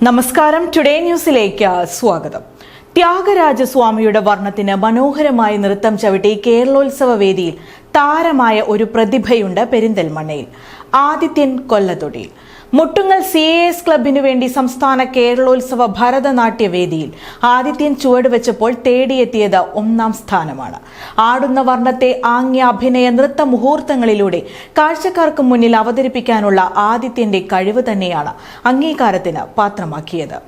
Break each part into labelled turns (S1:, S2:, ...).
S1: നമസ്കാരം, ടുഡേ ന്യൂസിലേക്ക് സ്വാഗതം. ത്യാഗരാജസ്വാമിയുടെ വർണ്ണത്തിന് മനോഹരമായി നൃത്തം ചവിട്ടി കേരളോത്സവ വേദിയിൽ താരമായ ഒരു പ്രതിഭയുണ്ട് പെരിന്തൽമണ്ണയിൽ. ആദിത്യൻ കൊല്ലത്തൊടിയിൽ മുട്ടുങ്ങൽ CAS ക്ലബിനു വേണ്ടി സംസ്ഥാന കേരളോത്സവ ഭരതനാട്യ വേദിയിൽ ആദിത്യൻ ചുവടുവെച്ചപ്പോൾ തേടിയെത്തിയത് 1ാം സ്ഥാനമാണ്. ആടുന്ന വർണ്ണത്തെ ആംഗ്യ അഭിനയ നൃത്ത മുഹൂർത്തങ്ങളിലൂടെ കാഴ്ചക്കാർക്ക് മുന്നിൽ അവതരിപ്പിക്കാനുള്ള ആദിത്യന്റെ കഴിവ് തന്നെയാണ് അംഗീകാരത്തിന് പാത്രമാക്കിയത്.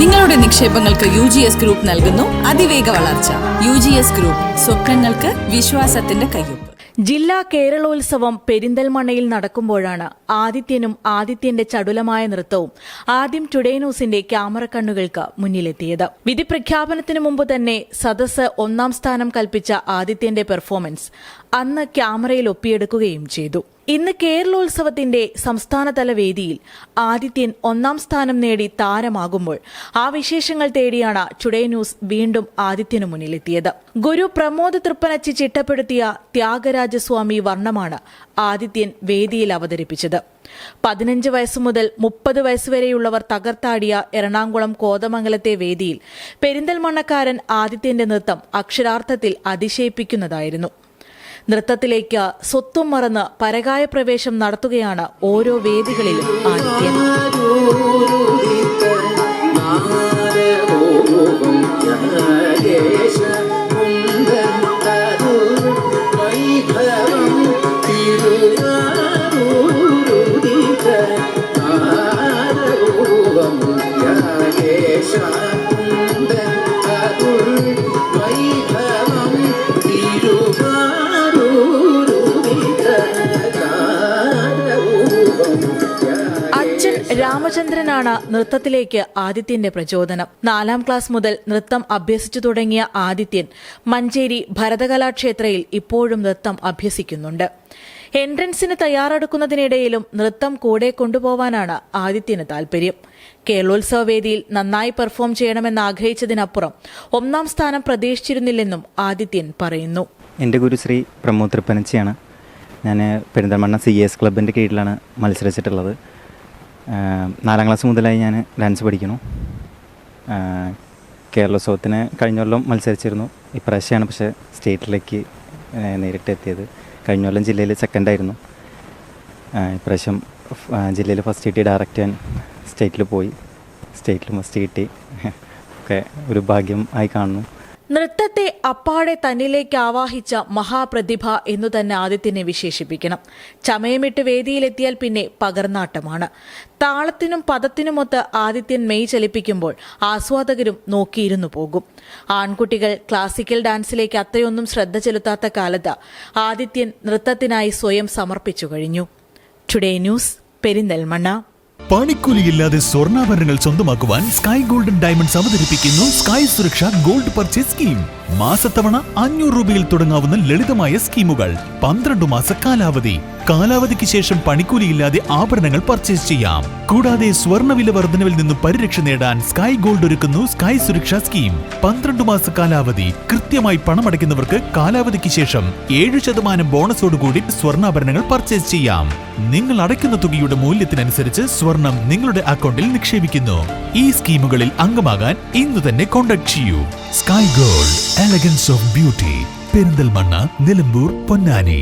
S2: നിങ്ങളുടെ നിക്ഷേപങ്ങൾക്ക് UGS ഗ്രൂപ്പ് നൽകുന്നു അതിവേഗ വളർച്ച. UGS ഗ്രൂപ്പ്, സ്വപ്നങ്ങൾക്ക് വിശ്വാസത്തിന്റെ കയ്യൊപ്പ്.
S1: ജില്ലാ കേരളോത്സവം പെരിന്തൽമണ്ണയിൽ നടക്കുമ്പോഴാണ് ആദിത്യനും ആദിത്യന്റെ ചടുലമായ നൃത്തവും ആദ്യം ടുഡേ ന്യൂസിന്റെ ക്യാമറ കണ്ണുകൾക്ക് മുന്നിലെത്തിയത്. വിധി പ്രഖ്യാപനത്തിന് മുമ്പ് തന്നെ സദസ്സ് 1ാം സ്ഥാനം കൽപ്പിച്ച ആദിത്യന്റെ പെർഫോമൻസ് അന്ന് ക്യാമറയിൽ ഒപ്പിയെടുക്കുകയും ചെയ്തു. ഇന്ന് കേരളോത്സവത്തിന്റെ സംസ്ഥാനതല വേദിയിൽ ആദിത്യൻ 1ാം സ്ഥാനം നേടി താരമാകുമ്പോൾ ആ വിശേഷങ്ങൾ തേടിയാണ് ടുഡേ ന്യൂസ് വീണ്ടും ആദിത്യനു മുന്നിലെത്തിയത്. ഗുരു പ്രമോദ് തൃപ്പനച്ചി ചിട്ടപ്പെടുത്തിയ ത്യാഗരാജസ്വാമി വർണ്ണമാണ് ആദിത്യൻ വേദിയിൽ അവതരിപ്പിച്ചത്. 15 വയസ്സ് മുതൽ 30 വയസ്സുവരെയുള്ളവർ തകർത്താടിയ എറണാകുളം കോതമംഗലത്തെ വേദിയിൽ പെരിന്തൽമണ്ണക്കാരൻ ആദിത്യന്റെ നൃത്തം അക്ഷരാർത്ഥത്തിൽ അതിശയിപ്പിക്കുന്നതായിരുന്നു. നൃത്തത്തിലേക്ക് സ്വത്വം മറന്ന് പരകായ പ്രവേശം നടത്തുകയാണ് ഓരോ വേദികളിലും ആദിത്യൻ. രാമചന്ദ്രനാണ് നൃത്തത്തിലേക്ക് ആദിത്യന്റെ പ്രചോദനം. 4ാം ക്ലാസ് മുതൽ നൃത്തം അഭ്യസിച്ചു തുടങ്ങിയ ആദിത്യൻ മഞ്ചേരി ഭരതകലാക്ഷേത്രയിൽ ഇപ്പോഴും നൃത്തം അഭ്യസിക്കുന്നുണ്ട്. എൻട്രൻസിന് തയ്യാറെടുക്കുന്നതിനിടയിലും നൃത്തം കൂടെ കൊണ്ടുപോവാനാണ് ആദിത്യന് താൽപര്യം. കേരളോത്സവ വേദിയിൽ നന്നായി പെർഫോം ചെയ്യണമെന്ന് ആഗ്രഹിച്ചതിനപ്പുറം 1ാം സ്ഥാനം പ്രതീക്ഷിച്ചിരുന്നില്ലെന്നും ആദിത്യൻ പറയുന്നു.
S3: എൻ്റെ ഗുരു ശ്രീ പ്രമോദ് തൃപ്പനച്ചിയാണ്. ഞാൻ പെരിന്തൽമണ്ണ CAS ക്ലബിൻ്റെ കീഴിലാണ് മത്സരിച്ചിട്ടുള്ളത്. 4ാം ക്ലാസ് മുതലായി ഞാൻ ഡാൻസ് പഠിക്കുന്നു. കേരളോത്സവത്തിന് കഴിഞ്ഞ കൊല്ലം മത്സരിച്ചിരുന്നു. ഇപ്രാവശ്യമാണ് പക്ഷേ സ്റ്റേറ്റിലേക്ക് നേരിട്ട് എത്തിയത്. കഴിഞ്ഞ കൊല്ലം ജില്ലയിൽ സെക്കൻഡായിരുന്നു. ഇപ്രാവശ്യം ജില്ലയിൽ ഫസ്റ്റ് കിട്ടി. ഡയറക്റ്റ് ഞാൻ സ്റ്റേറ്റിൽ പോയി. സ്റ്റേറ്റിൽ ഫസ്റ്റ് കിട്ടി. ഒക്കെ ഒരു ഭാഗ്യം ആയി കാണുന്നു.
S1: നൃത്തത്തെ അപ്പാടെ തന്നിലേക്ക് ആവാഹിച്ച മഹാപ്രതിഭ എന്നു തന്നെ ആദിത്യനെ വിശേഷിപ്പിക്കണം. ചമയമിട്ട് വേദിയിലെത്തിയാൽ പിന്നെ പകർന്നാട്ടമാണ്. താളത്തിനും പദത്തിനുമൊത്ത് ആദിത്യൻ മെയ് ചലിപ്പിക്കുമ്പോൾ ആസ്വാദകരും നോക്കിയിരുന്നു പോകും. ആൺകുട്ടികൾ ക്ലാസിക്കൽ ഡാൻസിലേക്ക് അത്രയൊന്നും ശ്രദ്ധ ചെലുത്താത്ത കാലത്ത് ആദിത്യൻ നൃത്തത്തിനായി സ്വയം സമർപ്പിച്ചു കഴിഞ്ഞു. Today news, Perinthalmanna.
S4: പണിക്കൂലിയില്ലാതെ സ്വർണ്ണാഭരണങ്ങൾ സ്വന്തമാക്കുവാൻ സ്കൈ ഗോൾഡൻ ഡയമണ്ട്സ് അവതരിപ്പിക്കുന്നു സ്കൈ സുരക്ഷ ഗോൾഡ് പർച്ചേസ് സ്കീം. മാസത്തവണ 500 രൂപയിൽ തുടങ്ങാവുന്ന ലളിതമായ സ്കീമുകൾ. 12 മാസ കാലാവധി. കാലാവധിക്ക് ശേഷം പണിക്കൂലിയില്ലാതെ ആഭരണങ്ങൾ പർച്ചേസ് ചെയ്യാം. കൂടാതെ സ്വർണ്ണവില വർധനവിൽ നിന്ന് പരിരക്ഷ നേടാൻ സ്കൈ ഗോൾഡ് ഒരുക്കുന്നു സ്കൈ സുരക്ഷ സ്കീം. 12 മാസ കാലാവധി. കൃത്യമായി പണമടയ്ക്കുന്നവർക്ക് കാലാവധിക്ക് ശേഷം 7% ബോണസോടുകൂടി സ്വർണ്ണാഭരണങ്ങൾ പർച്ചേസ് ചെയ്യാം. നിങ്ങൾ അടയ്ക്കുന്ന തുകയുടെ മൂല്യത്തിനനുസരിച്ച് സ്വർണം നിങ്ങളുടെ അക്കൗണ്ടിൽ നിക്ഷേപിക്കുന്നു. ഈ സ്കീമുകളിൽ അംഗമാകാൻ ഇന്ന് തന്നെ കോൺടാക്ട് ചെയ്യൂ. Sky gold, elegance of beauty. Perinthalmanna, Nilambur, Ponnani.